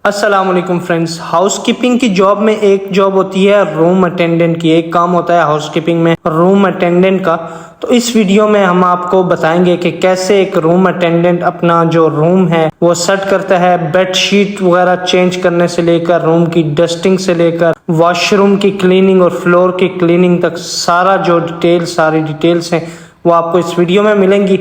अस्सलाम वालेकुम friends. Housekeeping की जॉब में एक जॉब होती है रूम अटेंडेंट की, एक काम होता है हाउसकीपिंग में रूम अटेंडेंट का। तो इस वीडियो में हम आपको बताएंगे कि कैसे एक रूम अटेंडेंट अपना जो रूम है वो सेट करता है, बेडशीट वगैरह चेंज करने से लेकर रूम की डस्टिंग से लेकर वॉशरूम की क्लीनिंग और फ्लोर की क्लीनिंग तक सारी डिटेल्स हैं वो आपको इस वीडियो में मिलेंगी।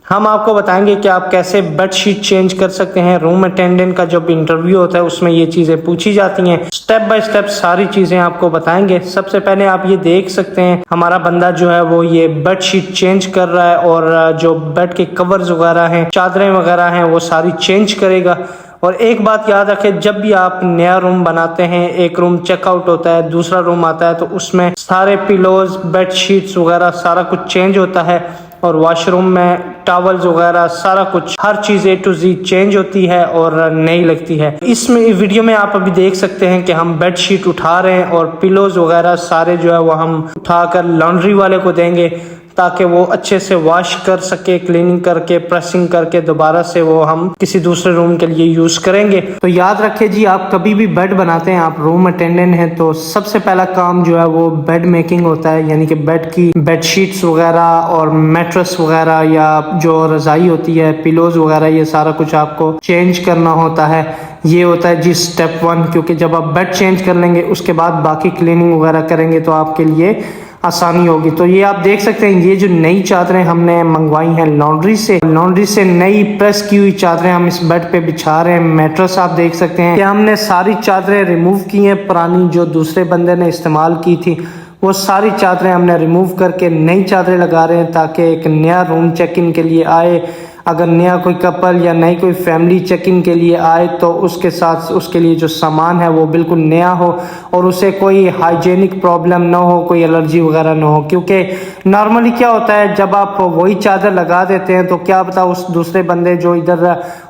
हम आपको बताएंगे कि आप कैसे बेड शीट चेंज कर सकते हैं। रूम अटेंडेंट का जब इंटरव्यू होता है उसमें ये चीज़ें पूछी जाती हैं। स्टेप बाय स्टेप सारी चीज़ें आपको बताएंगे। सबसे पहले आप ये देख सकते हैं हमारा बंदा जो है वो ये बेड शीट चेंज कर रहा है और जो बेड के कवर्स वगैरह हैं, चादरें वगैरह हैं, वो सारी चेंज करेगा। और एक बात याद रखें, जब भी आप नया रूम बनाते हैं, एक रूम चेकआउट होता है, दूसरा रूम आता है, तो उसमें सारे पिलोज, बेड शीट्स वगैरह सारा कुछ चेंज होता है और वॉशरूम में टॉवल्स वगैरह सारा कुछ, हर चीज़ A to Z चेंज होती है और नई लगती है। इसमें वीडियो में आप अभी देख सकते हैं कि हम बेड शीट उठा रहे हैं और पिलोज वगैरह सारे जो है वो हम उठाकर लॉन्ड्री वाले को देंगे ताकि वो अच्छे से वॉश कर सके, क्लीनिंग करके, प्रेसिंग करके दोबारा से वो हम किसी दूसरे रूम के लिए यूज करेंगे। तो याद रखिए जी, आप कभी भी बेड बनाते हैं, आप रूम अटेंडेंट हैं, तो सबसे पहला काम जो है वो बेड मेकिंग होता है, यानी कि बेड की बेडशीट्स वगैरह और मैट्रेस वगैरह या जो रजाई होती है, पिलोज वगैरह, ये सारा कुछ आपको चेंज करना होता है। ये होता है जी स्टेप 1, क्योंकि जब आप बेड चेंज कर लेंगे उसके बाद बाकी क्लीनिंग वगैरह करेंगे तो आपके लिए आसानी होगी। तो ये आप देख सकते हैं, ये जो नई चादरें हमने मंगवाई हैं लॉन्ड्री से नई प्रेस की हुई चादरें हम इस बेड पे बिछा रहे हैं। मैट्रेस आप देख सकते हैं कि हमने सारी चादरें रिमूव की हैं, पुरानी जो दूसरे बंदे ने इस्तेमाल की थी वो सारी चादरें हमने रिमूव करके नई चादरें लगा रहे हैं ताकि एक नया रूम चेक इन के लिए आए, अगर नया कोई कपल या नई कोई फैमिली चेक इन के लिए आए तो उसके साथ उसके लिए जो सामान है वो बिल्कुल नया हो और उसे कोई हाइजेनिक प्रॉब्लम ना हो, कोई एलर्जी वगैरह ना हो। क्योंकि नॉर्मली क्या होता है, जब आप वही चादर लगा देते हैं तो क्या पता उस दूसरे बंदे जो इधर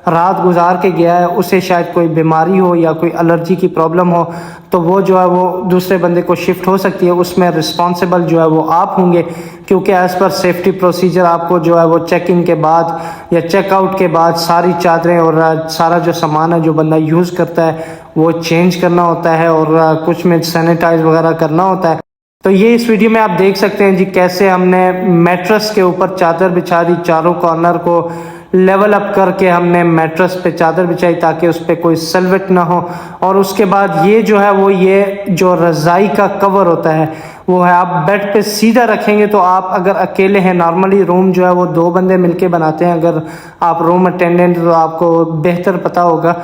रात गुजार के गया है उसे शायद कोई बीमारी हो या कोई एलर्जी की प्रॉब्लम हो, तो वो जो है वो दूसरे बंदे को शिफ्ट हो सकती है। उसमें रिस्पॉन्सिबल जो है वो आप होंगे, क्योंकि एज पर सेफ्टी प्रोसीजर आपको जो है वो चेक इन के बाद या चेकआउट के बाद सारी चादरें और सारा जो सामान है जो बंदा यूज़ करता है वो चेंज करना होता है और कुछ में सैनिटाइज वगैरह करना होता है। तो ये इस वीडियो में आप देख सकते हैं जी कैसे हमने मैट्रेस के ऊपर चादर बिछा दी, चारों कॉर्नर को लेवल अप करके हमने मैट्रेस पे चादर बिछाई ताकि उस पर कोई सलवट ना हो। और उसके बाद ये जो है वो ये जो रज़ाई का कवर होता है वो है, आप बेड पे सीधा रखेंगे तो आप अगर अकेले हैं, नॉर्मली रूम जो है वो 2 बंदे मिलके बनाते हैं, अगर आप रूम अटेंडेंट तो आपको बेहतर पता होगा,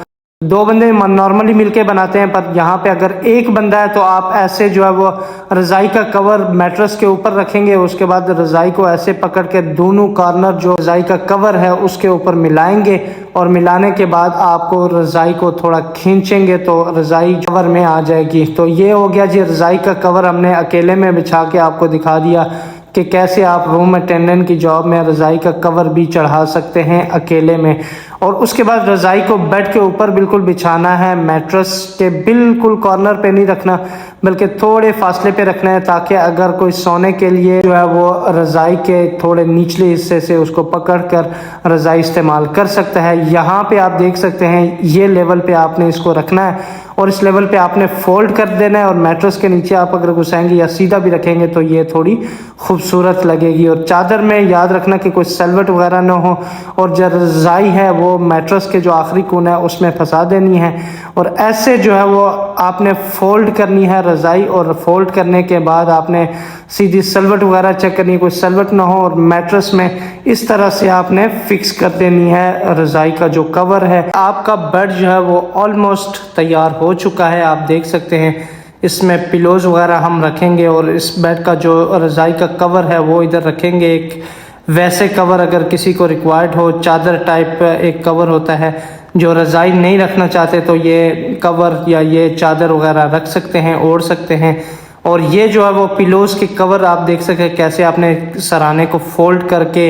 2 बंदे नॉर्मली मिलके बनाते हैं। पर यहाँ पे अगर एक बंदा है तो आप ऐसे जो है वो रज़ाई का कवर मैट्रेस के ऊपर रखेंगे, उसके बाद रज़ाई को ऐसे पकड़ के दोनों कॉर्नर जो रज़ाई का कवर है उसके ऊपर मिलाएंगे और मिलाने के बाद आपको रज़ाई को थोड़ा खींचेंगे तो रज़ाई कवर में आ जाएगी। तो ये हो गया जी रज़ाई का कवर, हमने अकेले में बिछा के आपको दिखा दिया कि कैसे आप रूम अटेंडेंट की जॉब में रज़ाई का कवर भी चढ़ा सकते हैं अकेले में। और उसके बाद रज़ाई को बेड के ऊपर बिल्कुल बिछाना है, मैट्रेस के बिल्कुल कॉर्नर पे नहीं रखना बल्कि थोड़े फासले पे रखना है, ताकि अगर कोई सोने के लिए जो है वो रज़ाई के थोड़े निचले हिस्से से उसको पकड़ कर रज़ाई इस्तेमाल कर सकता है। यहाँ पे आप देख सकते हैं ये लेवल पे आपने इसको रखना है और इस लेवल पे आपने फोल्ड कर देना है और मैट्रेस के नीचे आप अगर घुसाएंगे या सीधा भी रखेंगे तो ये थोड़ी खूबसूरत लगेगी। और चादर में याद रखना कि कोई सलवट वगैरह ना हो और जो रज़ाई है वो मैट्रेस के जो आखिरी कोना है उसमें फंसा देनी है और ऐसे जो है वो आपने फोल्ड करनी है रज़ाई। और फोल्ड करने के बाद आपने सीधी सलवट वगैरह चेक करनी है, कोई सलवट ना हो, और मैट्रेस में इस तरह से आपने फिक्स कर देनी है रज़ाई का जो कवर है। आपका बेड जो है वो ऑलमोस्ट तैयार हो चुका है। आप देख सकते हैं इसमें पिलोज वगैरह हम रखेंगे और इस बेड का जो रज़ाई का कवर है वो इधर रखेंगे। एक वैसे कवर अगर किसी को रिक्वायर्ड हो, चादर टाइप एक कवर होता है, जो रज़ाई नहीं रखना चाहते तो ये कवर या ये चादर वगैरह रख सकते हैं, ओढ़ सकते हैं। और ये जो है वो पिलोज के कवर आप देख सकते हैं कैसे आपने सराने को फोल्ड करके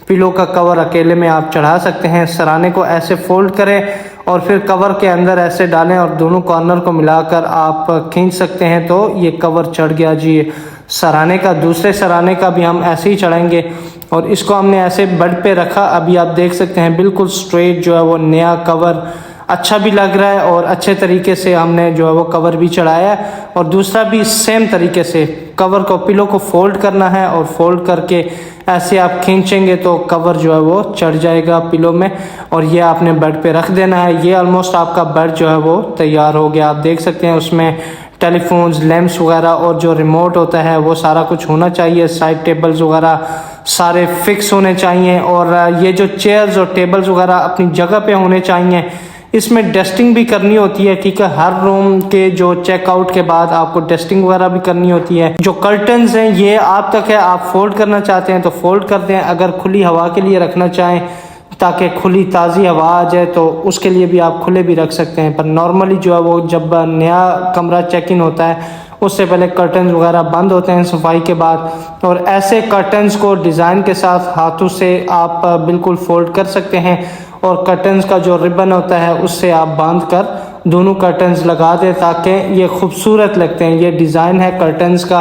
पिलो का कवर अकेले में आप चढ़ा सकते हैं। सराने को ऐसे फोल्ड करें और फिर कवर के अंदर ऐसे डालें और दोनों कॉर्नर को मिलाकर आप खींच सकते हैं तो ये कवर चढ़ गया जी सराने का। दूसरे सराने का भी हम ऐसे ही चढ़ाएंगे और इसको हमने ऐसे बेड पे रखा। अभी आप देख सकते हैं बिल्कुल स्ट्रेट जो है वो नया कवर अच्छा भी लग रहा है और अच्छे तरीके से हमने जो है वो कवर भी चढ़ाया है। और दूसरा भी सेम तरीके से कवर को, पिलो को फोल्ड करना है और फोल्ड करके ऐसे आप खींचेंगे तो कवर जो है वो चढ़ जाएगा पिलो में और ये आपने बेड पे रख देना है। ये ऑलमोस्ट आपका बेड जो है वो तैयार हो गया। आप देख सकते हैं उसमें टेलीफोन्स, लैंप्स वगैरह और जो रिमोट होता है वो सारा कुछ होना चाहिए। साइड टेबल्स वगैरह सारे फिक्स होने चाहिए और ये जो चेयर्स और टेबल्स वगैरह अपनी जगह पे होने चाहिए। इसमें डस्टिंग भी करनी होती है, ठीक है। हर रूम के जो चेकआउट के बाद आपको डस्टिंग वगैरह भी करनी होती है। जो कर्टन्स हैं ये आप तक है, आप फोल्ड करना चाहते हैं तो फोल्ड कर दें। अगर खुली हवा के लिए रखना चाहें ताकि खुली ताज़ी हवा आ जाए तो उसके लिए भी आप खुले भी रख सकते हैं। पर नॉर्मली जो है वो जब नया कमरा चेक इन होता है उससे पहले कर्टन्स वगैरह बंद होते हैं सफाई के बाद। और ऐसे कर्टन्स को डिज़ाइन के साथ हाथों से आप बिल्कुल फोल्ड कर सकते हैं और कर्टन्स का जो रिबन होता है उससे आप बांध कर दोनों कर्टन्स लगा दें ताकि ये खूबसूरत लगते हैं। ये डिज़ाइन है कर्टन्स का,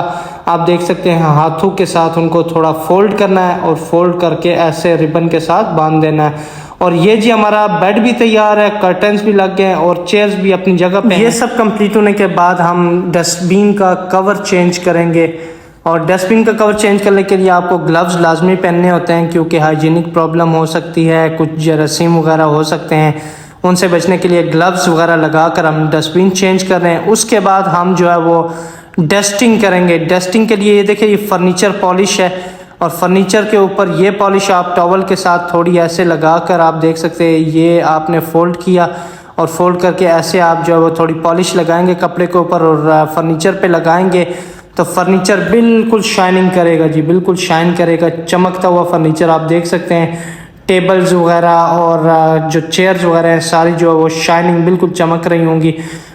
आप देख सकते हैं। हाथों के साथ उनको थोड़ा फोल्ड करना है और फोल्ड करके ऐसे रिबन के साथ बांध देना है। और ये जी हमारा बेड भी तैयार है, कर्टन्स भी लग गए हैं और चेयर्स भी अपनी जगह पे। ये सब कंप्लीट होने के बाद हम डस्टबिन का कवर चेंज करेंगे। और डस्टबिन का कवर चेंज करने के लिए आपको ग्लव्स लाजमी पहनने होते हैं क्योंकि हाइजीनिक प्रॉब्लम हो सकती है, कुछ जरासीम वगैरह हो सकते हैं। उनसे बचने के लिए ग्लव्स वगैरह लगा कर हम डस्टबिन चेंज कर रहे हैं। उसके बाद हम जो है वो डस्टिंग करेंगे। डस्टिंग के लिए ये देखिए ये फर्नीचर पॉलिश है और फर्नीचर के ऊपर ये पॉलिश आप टॉवल के साथ थोड़ी ऐसे लगा कर आप देख सकते हैं ये आपने फोल्ड किया और फोल्ड करके ऐसे आप जो है वो थोड़ी पॉलिश लगाएंगे कपड़े के ऊपर और फर्नीचर पे लगाएंगे तो फर्नीचर बिल्कुल शाइनिंग करेगा जी, बिल्कुल शाइन करेगा। चमकता हुआ फर्नीचर आप देख सकते हैं। टेबल्स वगैरह और जो चेयर्स वगैरह हैं सारी जो है वो शाइनिंग बिल्कुल चमक रही होंगी।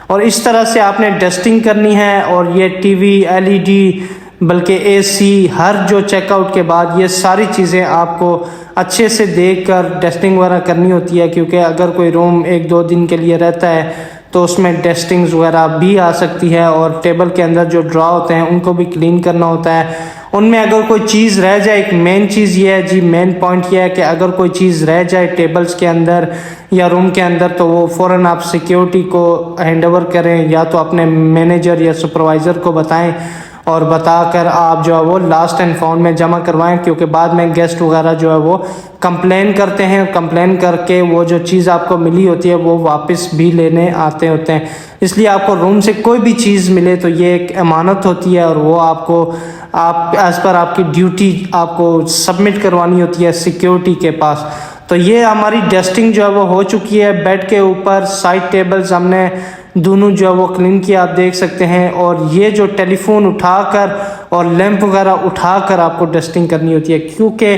और इस तरह से आपने डस्टिंग करनी है। और ये टीवी, एलईडी, बल्कि एसी, हर जो चेकआउट के बाद ये सारी चीज़ें आपको अच्छे से देखकर डस्टिंग वगैरह करनी होती है क्योंकि अगर कोई रूम 1-2 दिन के लिए रहता है तो उसमें डस्टिंग्स वगैरह भी आ सकती है। और टेबल के अंदर जो ड्रॉ होते हैं उनको भी क्लीन करना होता है। उनमें अगर कोई चीज़ रह जाए, एक मेन चीज़ ये है जी, मेन पॉइंट ये है कि अगर कोई चीज़ रह जाए टेबल्स के अंदर या रूम के अंदर तो वो फ़ौरन आप सिक्योरिटी को हैंडओवर करें या तो अपने मैनेजर या सुपरवाइज़र को बताएं और बताकर आप जो है वो लास्ट एंड फाउंड में जमा करवाएं क्योंकि बाद में गेस्ट वगैरह जो है वो कंप्लेन करते हैं। कंप्लेन करके वो जो चीज़ आपको मिली होती है वो वापस भी लेने आते होते हैं। इसलिए आपको रूम से कोई भी चीज़ मिले तो ये एक अमानत होती है और वो आपको आप एज़ पर आपकी ड्यूटी आपको सबमिट करवानी होती है सिक्योरिटी के पास। तो ये हमारी डस्टिंग जो है वो हो चुकी है। बेड के ऊपर साइड टेबल्स हमने दोनों जो है वो क्लीन किया, आप देख सकते हैं। और ये जो टेलीफोन उठाकर और लैंप वगैरह उठाकर आपको डस्टिंग करनी होती है क्योंकि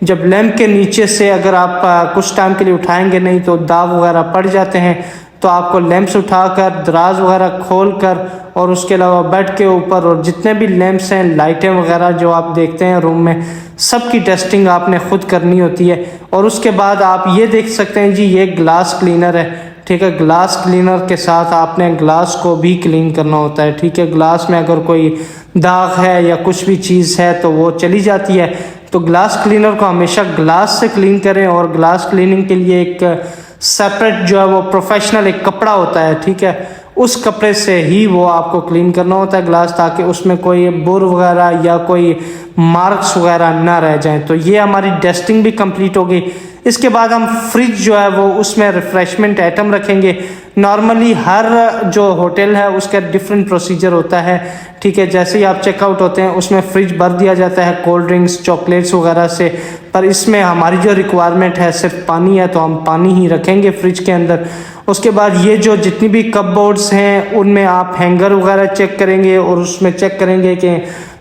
जब लैंप के नीचे से अगर आप कुछ टाइम के लिए उठाएंगे नहीं तो दाग वगैरह पड़ जाते हैं। तो आपको लैंप्स उठाकर, दराज वगैरह खोल कर और उसके अलावा बेड के ऊपर और जितने भी लैंप्स हैं, लाइटें वगैरह जो आप देखते हैं रूम में, सबकी डस्टिंग आपने खुद करनी होती है। और उसके बाद आप ये देख सकते हैं जी ये ग्लास क्लीनर है, ठीक है। ग्लास क्लीनर के साथ आपने ग्लास को भी क्लीन करना होता है, ठीक है। ग्लास में अगर कोई दाग है या कुछ भी चीज़ है तो वो चली जाती है। तो ग्लास क्लीनर को हमेशा ग्लास से क्लीन करें और ग्लास क्लीनिंग के लिए एक सेपरेट जो है वो प्रोफेशनल एक कपड़ा होता है, ठीक है। उस कपड़े से ही वो आपको क्लीन करना होता है ग्लास ताकि उसमें कोई बुर वगैरह या कोई मार्क्स वगैरह ना रह जाएं। तो ये हमारी डस्टिंग भी कंप्लीट हो गई। इसके बाद हम फ्रिज जो है वो उसमें रिफ्रेशमेंट आइटम रखेंगे। नॉर्मली हर जो होटल है उसका डिफरेंट प्रोसीजर होता है, ठीक है। जैसे ही आप चेकआउट होते हैं उसमें फ्रिज भर दिया जाता है कोल्ड ड्रिंक्स, चॉकलेट्स वगैरह से। पर इसमें हमारी जो रिक्वायरमेंट है सिर्फ पानी है तो हम पानी ही रखेंगे फ्रिज के अंदर। उसके बाद ये जो जितनी भी कपबोर्ड्स हैं उनमें आप हैंगर वगैरह चेक करेंगे और उसमें चेक करेंगे कि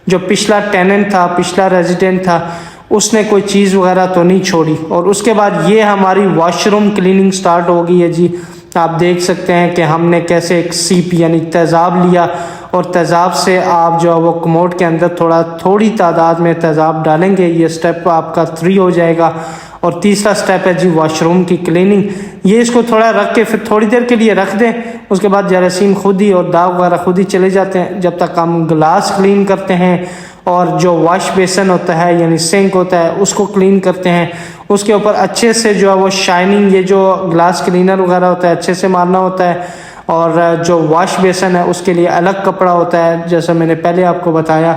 जो पिछला टेनेंट था, पिछला रेजिडेंट था, उसने कोई चीज़ वगैरह तो नहीं छोड़ी। और उसके बाद ये हमारी वॉशरूम क्लीनिंग स्टार्ट हो गई है जी। आप देख सकते हैं कि हमने कैसे एक सीप यानी तेज़ाब लिया और तेज़ाब से आप जो है वो कमोड के अंदर थोड़ी तादाद में तेज़ाब डालेंगे। ये स्टेप आपका 3 हो जाएगा। और तीसरा स्टेप है जी वॉशरूम की क्लीनिंग। ये इसको थोड़ा रख के फिर थोड़ी देर के लिए रख दें, उसके बाद जरासीम खुद ही और दाग वगैरह खुद ही चले जाते हैं जब तक हम ग्लास क्लीन करते हैं और जो वॉश बेसन होता है यानी सिंक होता है उसको क्लीन करते हैं। उसके ऊपर अच्छे से जो है वो शाइनिंग, ये जो ग्लास क्लीनर वगैरह होता है अच्छे से मारना होता है। और जो वॉश बेसन है उसके लिए अलग कपड़ा होता है जैसा मैंने पहले आपको बताया,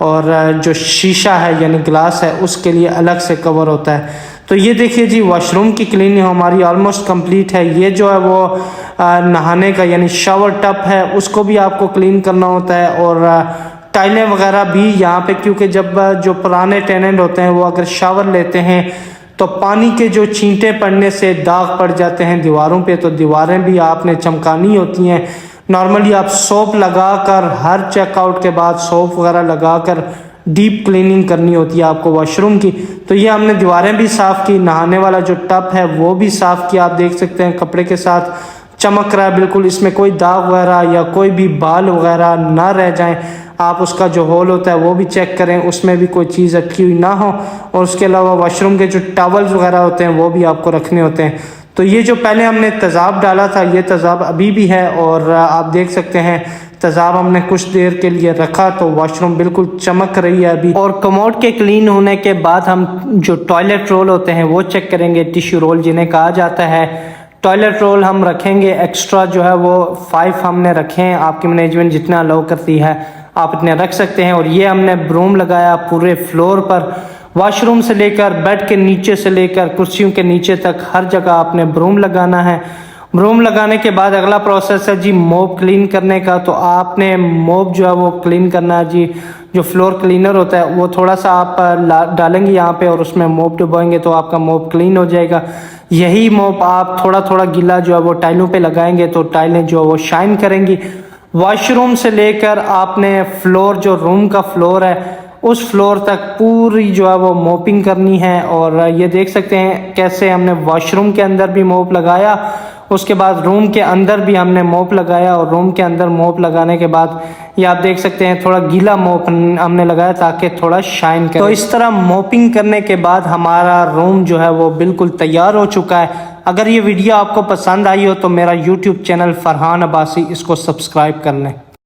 और जो शीशा है यानी ग्लास है उसके लिए अलग से कवर होता है। तो ये देखिए जी वॉशरूम की क्लीनिंग हमारी ऑलमोस्ट कंप्लीट है। ये जो है वो नहाने का यानी शावर टब है उसको भी आपको क्लीन करना होता है, और टाइलें वगैरह भी यहाँ पे, क्योंकि जब जो पुराने टेनेंट होते हैं वो अगर शावर लेते हैं तो पानी के जो छींटे पड़ने से दाग पड़ जाते हैं दीवारों पे, तो दीवारें भी आपने चमकानी होती हैं। नॉर्मली आप सोप लगाकर हर चेकआउट के बाद सोप वगैरह लगाकर डीप क्लीनिंग करनी होती है आपको वॉशरूम की। तो ये हमने दीवारें भी साफ़ की, नहाने वाला जो टब है वो भी साफ़ किया। आप देख सकते हैं कपड़े के साथ चमक रहा है बिल्कुल, इसमें कोई दाग वगैरह या कोई भी बाल वगैरह ना रह जाएं। आप उसका जो होल होता है वो भी चेक करें, उसमें भी कोई चीज़ रखी हुई ना हो। और उसके अलावा वॉशरूम के जो टॉवल्स वगैरह होते हैं वो भी आपको रखने होते हैं। तो ये जो पहले हमने तेज़ाब डाला था ये तेज़ाब अभी भी है, और आप देख सकते हैं तेज़ाब हमने कुछ देर के लिए रखा तो वॉशरूम बिल्कुल चमक रही है अभी। और कमोड के क्लीन होने के बाद हम जो टॉयलेट रोल होते हैं वो चेक करेंगे, टिश्यू रोल जिन्हें कहा जाता है। टॉयलेट रोल हम रखेंगे एक्स्ट्रा जो है वो 5 हमने रखे हैं, आपकी मैनेजमेंट जितना अलाउ करती है आप इतने रख सकते हैं। और ये हमने ब्रूम लगाया पूरे फ्लोर पर, वॉशरूम से लेकर बेड के नीचे से लेकर कुर्सियों के नीचे तक हर जगह आपने ब्रूम लगाना है। ब्रूम लगाने के बाद अगला प्रोसेस है जी मोप क्लीन करने का। तो आपने मोप जो है वो क्लीन करना है जी, जो फ्लोर क्लीनर होता है वो थोड़ा सा आप डालेंगे यहाँ पे और उसमें मोप डुबाएंगे तो आपका मोप क्लीन हो जाएगा। यही मोप आप थोड़ा थोड़ा गीला जो है वो टाइलों पे लगाएंगे तो टाइलें जो है वो शाइन करेंगी। वॉशरूम से लेकर आपने फ्लोर, जो रूम का फ्लोर है उस फ्लोर तक पूरी जो है वो मोपिंग करनी है। और ये देख सकते हैं कैसे हमने वॉशरूम के अंदर भी मोप लगाया, उसके बाद रूम के अंदर भी हमने मोप लगाया, और रूम के अंदर मोप लगाने के बाद ये आप देख सकते हैं थोड़ा गीला मोप हमने लगाया ताकि थोड़ा शाइन करे। तो इस तरह मोपिंग करने के बाद हमारा रूम जो है वो बिल्कुल तैयार हो चुका है। अगर ये वीडियो आपको पसंद आई हो तो मेरा यूट्यूब चैनल फरहान अब्बासी इसको सब्सक्राइब कर लें।